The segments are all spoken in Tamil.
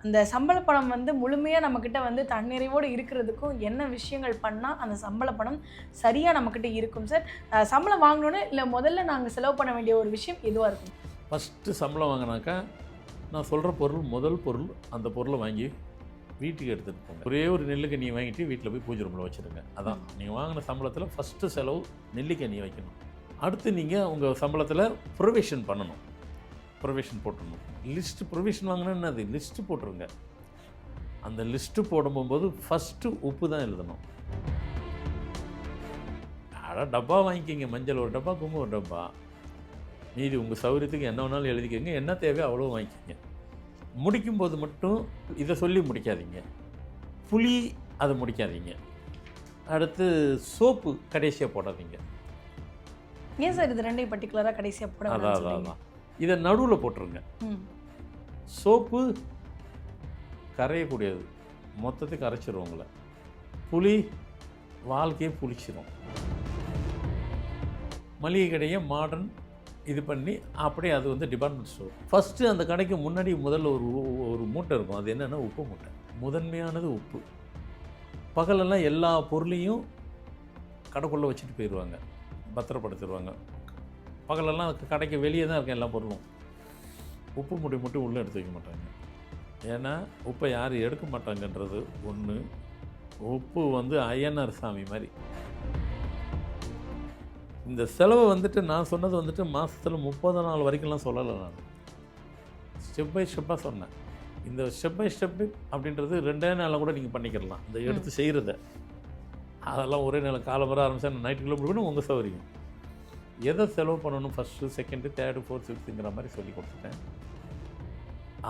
அந்த சம்பள பணம் வந்து முழுமையா நம்மகிட்ட வந்து தன்னிறைவோடு இருக்கிறதுக்கும் என்ன விஷயங்கள் பண்ணா அந்த சம்பள பணம் சரியா நம்மகிட்ட இருக்கும் சார்? சம்பளம் வாங்கணும்னு இல்ல முதல்ல நாங்க செலவு பண்ண வேண்டிய ஒரு விஷயம் எதுவா இருக்கும்? ஃபஸ்ட்டு சம்பளம் வாங்கினாக்கா நான் சொல்கிற பொருள் முதல் பொருள் அந்த பொருளை வாங்கி வீட்டுக்கு எடுத்துகிட்டு போங்க. ஒரே ஒரு நெல்லுக்கனியை வாங்கிட்டு வீட்டில் போய் பூஜை ரூமில் வச்சுருங்க. அதான் நீங்கள் வாங்கின சம்பளத்தில் ஃபஸ்ட்டு செலவு நெல்லிக்கனியை வைக்கணும். அடுத்து நீங்கள் உங்கள் சம்பளத்தில் ப்ரொவிஷன் பண்ணணும். ப்ரொவிஷன் போட்டுடணும். லிஸ்ட்டு ப்ரொவிஷன் வாங்கினா அது லிஸ்ட்டு போட்டுருங்க. அந்த லிஸ்ட்டு போடும்போது ஃபஸ்ட்டு உப்பு தான் எழுதணும். டப்பா வாங்கிக்கிங்க, மஞ்சள் ஒரு டப்பா, குங்குமம் ஒரு டப்பா. மீதி உங்கள் சௌகரியத்துக்கு என்ன வேணாலும் எழுதிக்கங்க, என்ன தேவையோ அவ்வளோ வாங்கிக்கிங்க. முடிக்கும்போது மட்டும் இதை சொல்லி முடிக்காதீங்க. புளி அதை முடிக்காதீங்க. அடுத்து சோப்பு கடைசியாக போடாதீங்க. ஏன் சார் இது ரெண்டையும் பர்டிகுலராக கடைசியாக போட அதான் இதை நடுவில் போட்டுருங்க. சோப்பு கரையக்கூடியது, மொத்தத்துக்கு கரைச்சிரும் உங்களை. புளி வாழ்க்கையை புளிச்சிரும். மளிகை கடையை மாடர்ன் இது பண்ணி அப்படியே அது வந்து டிபார்ட்மெண்ட் ஸ்டோர். ஃபஸ்ட்டு அந்த கடைக்கு முன்னாடி முதல்ல ஒரு மூட்டை இருக்கும். அது என்னென்னா உப்பு மூட்டை. முதன்மையானது உப்பு. பகலெல்லாம் எல்லா பொருளையும் கடைக்குள்ளே வச்சுட்டு போயிடுவாங்க, பத்திரப்படுத்திடுவாங்க. பகலெல்லாம் கடைக்கு வெளியே தான் இருக்கும் எல்லா பொருளும். உப்பு மூட்டை மட்டும் உள்ளே எடுத்து வைக்க மாட்டாங்க. ஏன்னா உப்பை யாரும் எடுக்க மாட்டாங்கன்றது ஒன்று. உப்பு வந்து ஐயனார் சாமி மாதிரி. இந்த செலவை வந்துட்டு நான் சொன்னது வந்துட்டு மாதத்தில் 30 நாள் வரைக்கும்லாம் சொல்லலை. நான் ஸ்டெப் பை ஸ்டெப்பாக சொன்னேன். இந்த ஸ்டெப் பை ஸ்டெப்பு அப்படின்றது 2 நாளில் கூட நீங்கள் பண்ணிக்கிடலாம். இந்த எடுத்து செய்கிறத அதெல்லாம் ஒரே நாள் காலம்பர ஆரம்பித்தா நைட்டுக்குள்ளே முடிக்கணும் உங்கள் சௌகரியம். எதை செலவு பண்ணணும் ஃபஸ்ட்டு, செகண்டு, தேர்டு, ஃபோர்த், ஃபிஃப்த்துங்கிற மாதிரி சொல்லி கொடுத்துட்டேன்.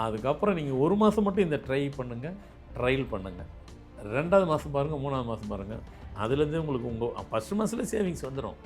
அதுக்கப்புறம் நீங்கள் 1 மாதம் மட்டும் இந்த ட்ரையல் பண்ணுங்கள். 2வது மாதம் பாருங்கள், 3வது மாதம் பாருங்கள். அதுலேருந்தே உங்களுக்கு உங்கள் ஃபஸ்ட்டு மாதத்தில் சேவிங்ஸ் வந்துடும்.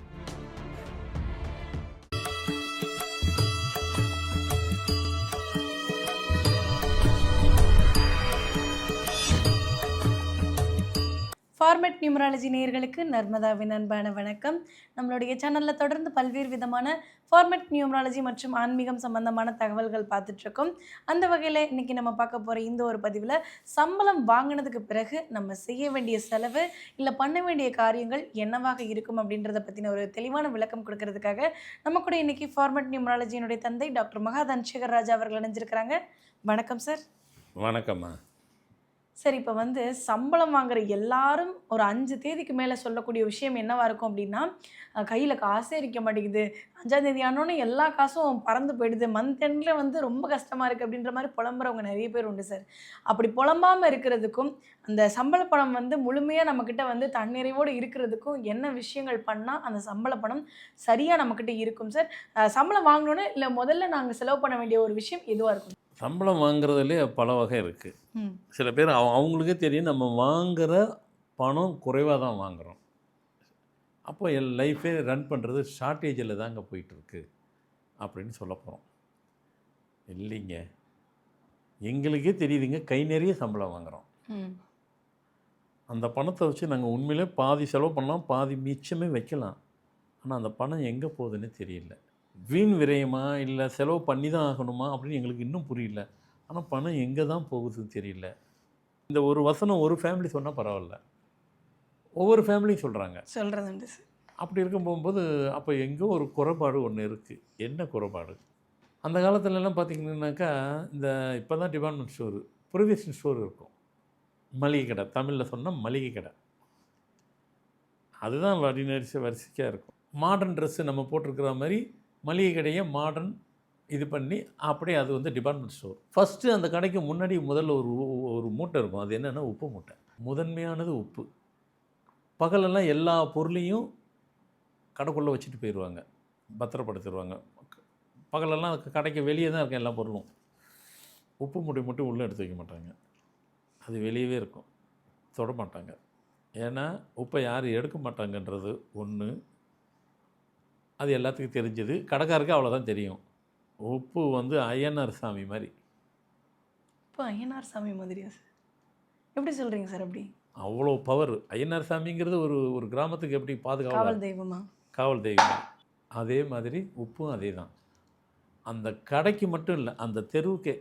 ஃபார்மேட் நியூமராலஜி நேயர்களுக்கு நர்மதாவின் அன்பான வணக்கம். நம்மளுடைய சேனலில் தொடர்ந்து பல்வேறு விதமான ஃபார்மேட் நியூமராலஜி மற்றும் ஆன்மீகம் சம்பந்தமான தகவல்கள் பார்த்துட்ருக்கோம். அந்த வகையில் இன்றைக்கி நம்ம பார்க்க போகிற இந்த ஒரு பதிவில் சம்பளம் வாங்கினதுக்கு பிறகு நம்ம செய்ய வேண்டிய செலவு இல்லை பண்ண வேண்டிய காரியங்கள் என்னவாக இருக்கும் அப்படின்றத பற்றின ஒரு தெளிவான விளக்கம் கொடுக்கறதுக்காக நம்ம கூட இன்றைக்கி ஃபார்மேட் நியூமராலஜியினுடைய தந்தை டாக்டர் மகா தனசேகர் ராஜா அவர்கள் இணைஞ்சிருக்கிறாங்க. வணக்கம் சார். வணக்கம்மா. சரி, இப்போ வந்து சம்பளம் வாங்குற எல்லாரும் ஒரு 5 தேதிக்கு மேலே சொல்லக்கூடிய விஷயம் என்னவா இருக்கும் அப்படின்னா, கையில் காசே இருக்க மாட்டேங்குது, 5ஆம் தேதி ஆனோடனே எல்லா காசும் பறந்து போயிடுது, மந்த் எண்டில் வந்து ரொம்ப கஷ்டமாக இருக்குது அப்படின்ற மாதிரி புலம்புறவங்க நிறைய பேர் உண்டு சார். அப்படி புலம்பாமல் இருக்கிறதுக்கும் அந்த சம்பள பணம் வந்து முழுமையாக நம்மக்கிட்ட வந்து தன்னிறைவோடு இருக்கிறதுக்கும் என்ன விஷயங்கள் பண்ணால் அந்த சம்பள பணம் சரியாக நம்மக்கிட்ட இருக்கும் சார்? சம்பளம் வாங்கணுன்னு இல்லை முதல்ல நாங்கள் செலவு பண்ண வேண்டிய ஒரு விஷயம் எதுவாக இருக்கும்? சம்பளம் வாங்குறதுலே பல வகை இருக்குது. சில பேர் அவங்களுக்கே தெரியும் நம்ம வாங்குகிற பணம் குறைவாக தான் வாங்குகிறோம். அப்போ என் லைஃபே ரன் பண்ணுறது ஷார்ட்டேஜில் தாங்க போயிட்டுருக்கு அப்படின்னு சொல்ல போகிறோம். இல்லைங்க, எங்களுக்கே தெரியுதுங்க, கை நிறைய சம்பளம் வாங்குகிறோம். அந்த பணத்தை வச்சு நாங்கள் உண்மையிலே பாதி செலவு பண்ணலாம், பாதி மிச்சமே வைக்கலாம். ஆனால் அந்த பணம் எங்கே போகுதுன்னு தெரியல. வீண் விரயமா இல்லை செலவு பண்ணி தான் ஆகணுமா அப்படின்னு எங்களுக்கு இன்னும் புரியல. ஆனால் பணம் எங்கே தான் போகுதுன்னு தெரியல. இந்த ஒரு வசனம் ஒரு ஃபேமிலி சொன்னால் பரவாயில்ல, ஒவ்வொரு ஃபேமிலியும் சொல்கிறாங்க. சொல்கிறது அப்படி இருக்கும் போகும்போது அப்போ எங்கோ ஒரு குறைபாடு ஒன்று இருக்குது. என்ன குறைபாடு? அந்த காலத்துலலாம் பார்த்திங்கன்னாக்கா இந்த இப்போ தான் டிபார்ட்மெண்ட் ஸ்டோரு, ப்ரொவிஷன் ஸ்டோர் இருக்கும். மளிகை கடை, தமிழில் சொன்னால் மளிகை கடை, அதுதான் வரிசையாக இருக்கும். மாடர்ன் ட்ரெஸ்ஸு நம்ம போட்டிருக்கிற மாதிரி மளிகை கடையை மாடர்ன் இது பண்ணி அப்படியே அது வந்து டிபார்ட்மெண்ட் ஸ்டோர். ஃபஸ்ட்டு அந்த கடைக்கு முன்னாடி முதல்ல ஒரு மூட்டை இருக்கும். அது என்னென்னா உப்பு மூட்டை. முதன்மையானது உப்பு. பகலெல்லாம் எல்லா பொருளையும் கடைக்குள்ளே வச்சுட்டு போயிடுவாங்க, பத்திரப்படுத்திடுவாங்க. பகலெல்லாம் கடைக்கு வெளியே தான் இருக்கும் எல்லா பொருளும். உப்பு மூட்டை மட்டும் உள்ளே எடுத்து வைக்க மாட்டாங்க, அது வெளியவே இருக்கும், தொட மாட்டாங்க. ஏன்னா உப்பை யாரும் எடுக்க மாட்டாங்கன்றது ஒன்று. அது எல்லாத்துக்கும் தெரிஞ்சது. கடைக்காருக்கு அவ்வளோதான் தெரியும். உப்பு வந்து ஐயனார் சாமி மாதிரி. இப்போ ஐயனார் சாமி மாதிரியா சார்? எப்படி சொல்கிறீங்க சார்? அப்படி அவ்வளோ பவர். ஐயனார் சாமிங்கிறது ஒரு கிராமத்துக்கு எப்படி காவல் தெய்வமா? காவல் தெய்வம். அதே மாதிரி உப்பும் அதே தான். அந்த கடைக்கு மட்டும் இல்லை, அந்த தெருவுக்கே.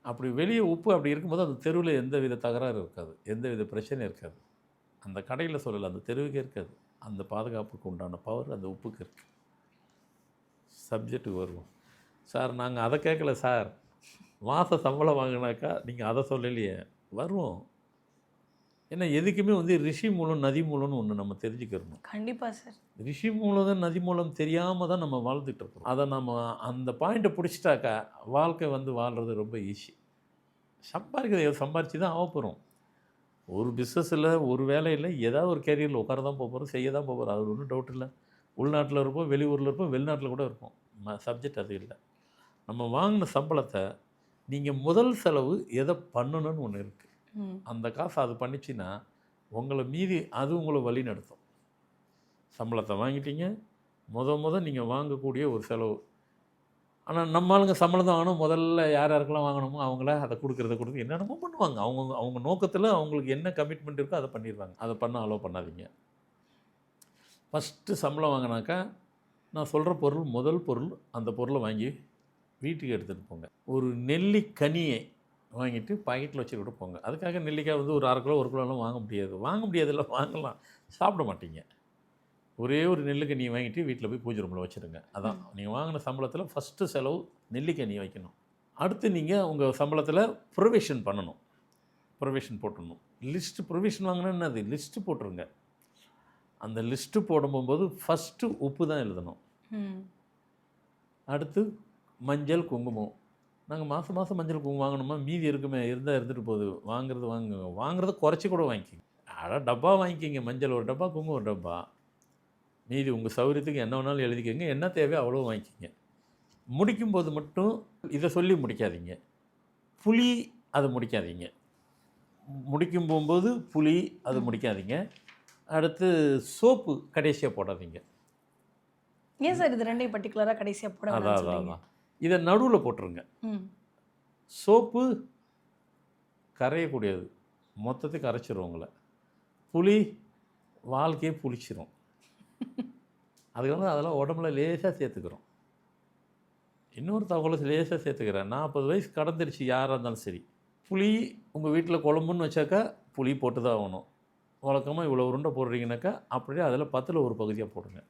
அப்படி வெளியே உப்பு அப்படி இருக்கும்போது அந்த தெருவில் எந்த வித தகராறு இருக்காது, எந்த வித பிரச்சனையும் இருக்காது. அந்த கடையில் சொல்லலை, அந்த தெருவுக்கே இருக்காது. அந்த பாதுகாப்புக்கு உண்டான பவர் அந்த உப்புக்கு இருக்குது. சப்ஜெக்ட்டுக்கு வருவோம். சார் நாங்கள் அதை கேட்கல சார், மாத சம்பளம் வாங்கினாக்கா நீங்கள் அதை சொல்லலையே. வருவோம். ஏன்னா எதுக்குமே வந்து ரிஷி மூலம் நதி மூலம்னு ஒன்று நம்ம தெரிஞ்சுக்கிறணும். கண்டிப்பாக சார். ரிஷி மூலம் தான் நதி மூலம் தெரியாமல் தான் நம்ம வாழ்ந்துட்டு இருக்கோம். அதை நம்ம அந்த பாயிண்ட்டை பிடிச்சிட்டாக்கா வாழ்க்கை வந்து வாழ்கிறது ரொம்ப ஈஸி. சம்பாதிக்கிறது சம்பாரித்து தான் ஆக போகிறோம். ஒரு பிஸ்னஸில் ஒரு வேலையில் ஏதாவது ஒரு கேரியரில் உட்கார தான் போகிறோம், செய்ய தான் போகிறோம். அது ஒன்றும் டவுட் இல்லை. உள்நாட்டில் இருப்போம், வெளியூரில் இருப்போம், வெளிநாட்டில் கூட இருப்போம். சப்ஜெக்ட் அது இல்லை. நம்ம வாங்கின சம்பளத்தை நீங்கள் முதல் செலவு எதை பண்ணணும்னு ஒன்று இருக்குது. அந்த காசு அது பண்ணிச்சின்னா உங்களை மீறி அது உங்களை வழி நடத்தும். சம்பளத்தை வாங்கிட்டீங்க, நீங்கள் வாங்கக்கூடிய ஒரு செலவு. ஆனால் நம்ம ஆளுங்க சம்பளம் தான் வாங்கணும், முதல்ல யார் யாருக்கெல்லாம் வாங்கணுமோ அவங்கள அதை கொடுக்குறது என்னென்னமோ பண்ணுவாங்க. அவங்க நோக்கத்தில் அவங்களுக்கு என்ன கமிட்மெண்ட் இருக்கோ அதை பண்ணிடுவாங்க. அதை பண்ண அலோவ் பண்ணாதீங்க. ஃபஸ்ட்டு சம்பளம் வாங்கினாக்கா நான் சொல்கிற பொருள், முதல் பொருள், அந்த பொருளை வாங்கி வீட்டுக்கு எடுத்துகிட்டு போங்க. ஒரு நெல்லிக்கனியை வாங்கிட்டு பாக்கெட்டில் வச்சுக்கிட்டு போங்க. அதுக்காக நெல்லிக்காய் வந்து ஒரு 1/2 கிலோ 1 கிலோலாம் வாங்க முடியாதுல்ல. வாங்கலாம், சாப்பிட மாட்டீங்க. ஒரே ஒரு நெல்லிக்கனியை வாங்கிட்டு வீட்டில் போய் பூஜை ரூமில் வச்சுருங்க. அதான் நீங்கள் வாங்கின சம்பளத்தில் ஃபஸ்ட்டு செலவு நெல்லிக்கனியை வைக்கணும். அடுத்து நீங்கள் உங்கள் சம்பளத்தில் ப்ரொவிஷன் பண்ணணும். ப்ரொவிஷன் போட்டுடணும். லிஸ்ட்டு ப்ரொவிஷன் வாங்கினா என்னது, லிஸ்ட்டு போட்டுருங்க. அந்த லிஸ்ட்டு போடும்போது ஃபஸ்ட்டு உப்பு தான் எழுதணும். அடுத்து மஞ்சள் குங்குமம். நாங்கள் மாதம் மஞ்சள் குங்குமம் வாங்கணுமா, மீதி இருக்குமே, இருந்தால் இருந்துட்டு போகுது. வாங்குறத குறைச்சி கூட வாங்கிக்கிங்க. டப்பா வாங்கிக்கிங்க. மஞ்சள் ஒரு டப்பா, குங்குமம் ஒரு டப்பா. மீதி உங்கள் சௌகரியத்துக்கு என்ன வேணாலும் எழுதிக்கங்க. என்ன தேவையோ அவ்வளோ வாங்கிக்கிங்க. முடிக்கும்போது மட்டும் இதை சொல்லி முடிக்காதீங்க. புளி அதை முடிக்காதீங்க. முடிக்கும் போகும்போது புளி அது முடிக்காதீங்க. அடுத்து சோப்பு கடைசியாக போடாதீங்க. ஏன் சார் இது ரெண்டையும் பர்டிகுலராக கடைசியாக போட? அதான் இதை நடுவில் போட்டுருங்க. சோப்பு கரையக்கூடியது, மொத்தத்துக்கு கரைச்சிரும் உங்களை. புளி வாழ்க்கையே புளிச்சிரும். அதுக்காக அதெல்லாம் உடம்புல லேசாக சேர்த்துக்கிறோம். இன்னொரு தகவலை லேசாக சேர்த்துக்கிறேன். 40 வயசு கடந்துருச்சு யாராக இருந்தாலும் சரி, புளி உங்கள் வீட்டில் குழம்புன்னு வச்சாக்கா புளி போட்டு தான் ஆகணும். வழக்கமாக இவ்வளோ உருண்டை போடுறீங்கனாக்கா அப்படியே அதில் 10ல் ஒரு பகுதியாக போடுங்க.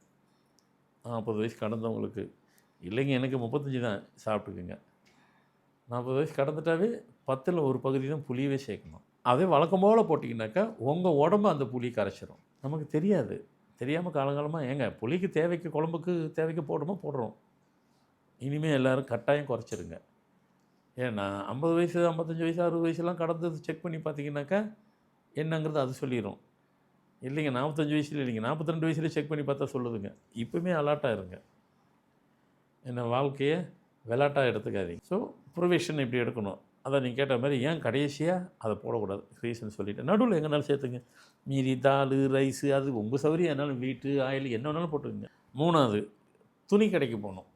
40 வயசு கடந்தவங்களுக்கு. இல்லைங்க எனக்கு 35 தான், சாப்பிட்டுக்குங்க. 40 வயசு கடந்துட்டாவே 10ல் ஒரு பகுதி தான் புளியவே சேர்க்கணும். அதே வழக்கம் போல் போட்டிங்கனாக்கா உங்கள் உடம்பு அந்த புளி கரைச்சிரும். நமக்கு தெரியாது. தெரியாமல் காலங்காலமாக ஏங்க புளிக்கு தேவைக்கு, குழம்புக்கு தேவைக்கு போடுறோம். இனிமேல் எல்லோரும் கட்டாயம் குறைச்சிருங்க. ஏன்னா 50 வயசு 55 வயசு 60 வயசுலாம் கடந்து செக் பண்ணி பார்த்தீங்கன்னாக்கா என்னங்கிறது அது சொல்லிடும். இல்லைங்க 45 வயசில் இல்லைங்க 42 வயசுல செக் பண்ணி பார்த்தா சொல்லுதுங்க. இப்போவுமே அலர்ட்டாக இருங்க. என்ன வாழ்க்கையை விளாட்டாக எடுத்துக்காதீங்க. ஸோ ப்ரொவிஷன் இப்படி எடுக்கணும். அதை நீங்கள் கேட்ட மாதிரி ஏன் கடைசியாக அதை போடக்கூடாது ரீசன் சொல்லிவிட்டு நடுவில் எங்கேனாலும் சேர்த்துங்க. மீதி தால் ரைஸு அது உங்கள் சௌகரியம். என்னாலும் வீட்டு ஆயில் என்ன வேணாலும் போட்டுக்கோங்க. 3வது துணி கடைக்கு போகணும்.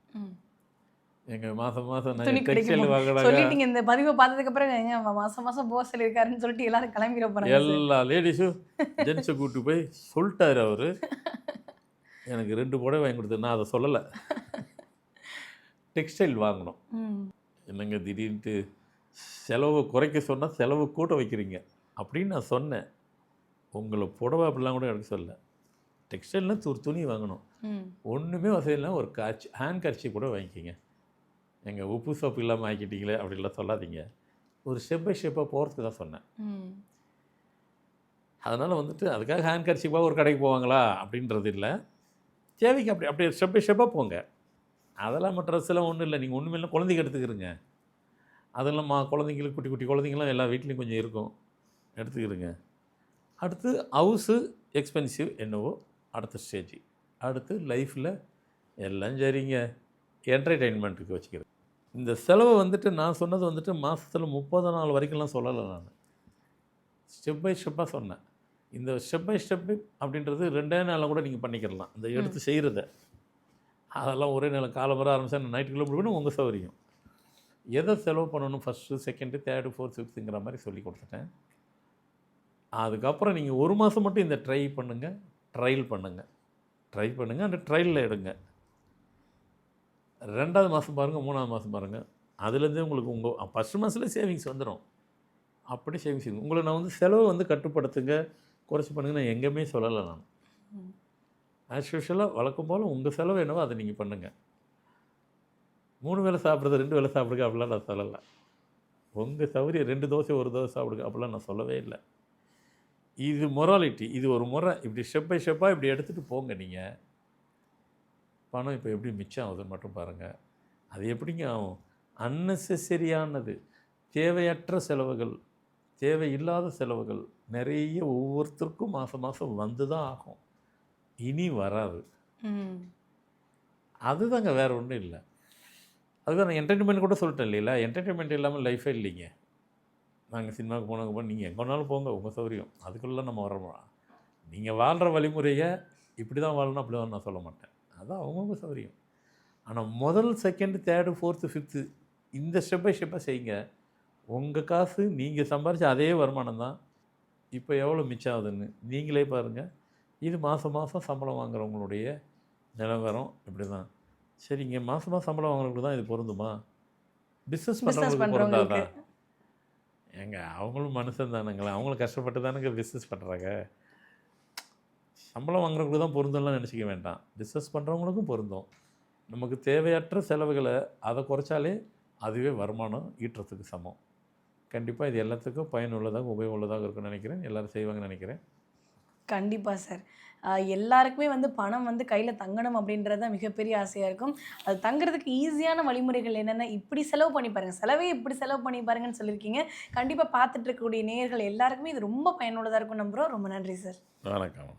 எங்கள் மாதம் நான் டெக்ஸ்டைல் வாங்கினாங்க. இந்த பதிவை பார்த்ததுக்கு அப்புறம் எங்க மாதம் போக சொல்லியிருக்காருன்னு சொல்லிட்டு எல்லாரும் கிளம்பிட போகிறாங்க. எல்லா லேடிஸும் ஜென்ஸை கூப்பிட்டு போய் சொல்லிட்டாரு அவர். எனக்கு 2 புடவை வாங்கி கொடுத்து, நான் அதை சொல்லலை. டெக்ஸ்டைல் வாங்கணும். என்னங்க திடீர்னுட்டு செலவு குறைக்க சொன்னால் செலவு கூட்ட வைக்கிறீங்க அப்படின்னு நான் சொன்னேன். உங்களை புடவை அப்படிலாம் கூட எடுக்க சொல்ல. டெக்ஸ்டைல்னால் ஒரு துணி வாங்கணும். ஒன்றுமே வசதி இல்லை, ஒரு ஹேண்ட் கர்ச்சி கூட வாங்கிக்கிங்க. எங்கள் உப்பு சோப்பு இல்லாமல் ஆக்கிட்டீங்களே அப்படின்லாம் சொல்லாதீங்க. ஒரு ஸ்டெப் பை ஸ்டெப்பாக போகிறதுக்கு தான் சொன்னேன். அதனால் வந்துட்டு அதுக்காக ஹேண்ட் கர்ச்சிப்பாக ஒரு கடைக்கு போவாங்களா அப்படின்றது இல்லை. தேவைக்கு அப்படியே ஸ்டெப் பை ஸ்டெப்பாக போங்க. அதெல்லாம் நம்ம ட்ரெஸ்ஸெல்லாம் ஒன்றும் இல்லை. நீங்கள் ஒன்றுமே இல்லை, குழந்தைங்க எடுத்துக்கிறங்க. அதெல்லாம் குழந்தைங்களுக்கு குட்டி குழந்தைங்களாம் எல்லா வீட்லேயும் கொஞ்சம் இருக்கும், எடுத்துக்கிறங்க. அடுத்து ஹவுஸு எக்ஸ்பென்சிவ் என்னவோ அடுத்த ஸ்டேஜ். அடுத்து லைஃப்பில் எல்லாம் சரிங்க என்டர்டெயின்மெண்ட்டுக்கு வச்சுக்கிறேன். இந்த செலவை வந்துட்டு நான் சொன்னது வந்துட்டு மாதத்தில் 30 நாள் வரைக்கும்லாம் சொல்லலை. நான் ஸ்டெப் பை ஸ்டெப்பாக சொன்னேன். இந்த ஸ்டெப் பை ஸ்டெப்பு அப்படின்றது 2 நாளில் கூட நீங்கள் பண்ணிக்கிடலாம். அந்த எடுத்து செய்கிறத அதெல்லாம் ஒரே நாள் காலம்பரம் ஆரம்பித்தா நைட்டுக்குள்ளே முடிவுன்னு உங்கள் சௌகரியம். எதை செலவு பண்ணணும் ஃபஸ்ட்டு, செகண்டு, தேர்டு, ஃபோர்த், ஃபிஃப்த்துங்கிற மாதிரி சொல்லி கொடுத்துட்டேன். அதுக்கப்புறம் நீங்கள் 1 மாதம் மட்டும் இந்த ட்ரையல் பண்ணுங்கள். அந்த ட்ரையலில் எடுங்க. 2வது மாதம் பாருங்கள், 3வது மாதம் பாருங்கள், அதுலேருந்தே உங்களுக்கு உங்கள் ஃபஸ்ட் மாதத்தில் சேவிங்ஸ் வந்துடும். அப்படி சேவிங்ஸ் உங்களை நான் வந்து செலவு வந்து கட்டுப்படுத்துங்க, குறைச்சி பண்ணுங்க நான் எங்கேயுமே சொல்லலை நான். ஆஸ் யூஷுவலாக வழக்கம் போல் உங்கள் செலவு என்னவோ அதை நீங்கள் பண்ணுங்கள். 3 வேளை சாப்பிட்றது 2 வேளை சாப்பிடுங்க அப்படிலாம் நான் சொல்லலை. உங்கள் சௌகரியம் 2 தோசை 1 தோசை சாப்பிடுங்க அப்படிலாம் நான் சொல்லவே இல்லை. இது மொராலிட்டி. இது ஒரு முறை. இப்படி ஸ்டெப் பை ஸ்டெப்பாக இப்படி எடுத்துகிட்டு போங்க நீங்கள். பணம் இப்போ எப்படி மிச்சம் ஆகுதுன்னு மட்டும் பாருங்கள். அது எப்படிங்க ஆகும்? அன்னெசரியானது, தேவையற்ற செலவுகள், தேவையில்லாத செலவுகள் நிறைய ஒவ்வொருத்தருக்கும் மாதம் மாதம் வந்து தான் ஆகும். இனி வராது. அதுதாங்க, வேறு ஒன்றும் இல்லை. அதுதான் நான் என்டர்டெயின்மெண்ட் கூட சொல்லிட்டேன் இல்லைங்களா? என்டர்டெயின்மெண்ட் இல்லாமல் லைஃபே இல்லைங்க. நாங்கள் சினிமாவுக்கு போனாங்க நீங்கள் எங்கே வேணாலும் போங்க, உங்கள் சௌகரியம். அதுக்குள்ளே நம்ம வரோம். நீங்கள் வாழ்கிற வழிமுறையை இப்படி தான் வாழணும் அப்படி தான் நான் சொல்ல மாட்டேன். அதுதான் அவங்கவுங்க சௌகரியம். ஆனால் முதல், செகண்டு, தேர்டு, ஃபோர்த்து, ஃபிஃப்த்து இந்த ஸ்டெப் பை ஸ்டெப்பாக செய்யுங்க. உங்கள் காசு நீங்கள் சம்பாரித்த அதே வருமானம் தான் இப்போ எவ்வளோ மிச்சம் ஆகுதுன்னு நீங்களே பாருங்கள். இது மாதம் மாதம் சம்பளம் வாங்குறவங்களுடைய நிலவரம் இப்படி தான். சரிங்க, மாதம் மாதம் சம்பளம் வாங்குறவங்களுக்கு தான் இது பொருந்துமா? பிஸ்னஸ் பண்ணுறவங்களுக்கு பொருந்தாதா? ஏங்க அவங்களும் மனுஷன் தானுங்களா? அவங்களும் கஷ்டப்பட்டு தானுங்க பிஸ்னஸ் பண்ணுறாங்க. சம்பளம் வாங்குறவங்களுக்கு தான் பொருந்தம்லாம் நினச்சிக்க வேண்டாம். பிஸ்னஸ் பண்ணுறவங்களுக்கும் பொருந்தும். நமக்கு தேவையற்ற செலவுகளை அதை குறைச்சாலே அதுவே வருமானம் ஈட்டுறதுக்கு சமம். கண்டிப்பாக இது எல்லாத்துக்கும் பயனுள்ளதாக உபயோகமுள்ளதாக இருக்குன்னு நினைக்கிறேன். எல்லோரும் செய்வாங்கன்னு நினைக்கிறேன். கண்டிப்பாக சார். எல்லாருக்குமே வந்து பணம் வந்து கையில் தங்கணும் அப்படின்றது தான் மிகப்பெரிய ஆசையாக இருக்கும். அது தங்குறதுக்கு ஈஸியான வழிமுறைகள் என்னென்ன, இப்படி செலவு பண்ணி பாருங்கள், செலவே இப்படி செலவு பண்ணி பாருங்கன்னு சொல்லியிருக்கீங்க. கண்டிப்பாக பார்த்துட்டு இருக்கக்கூடிய நேயர்கள் எல்லாருக்குமே இது ரொம்ப பயனுள்ளதாக இருக்கும் நம்புகிறோம். ரொம்ப நன்றி சார். வணக்கம்.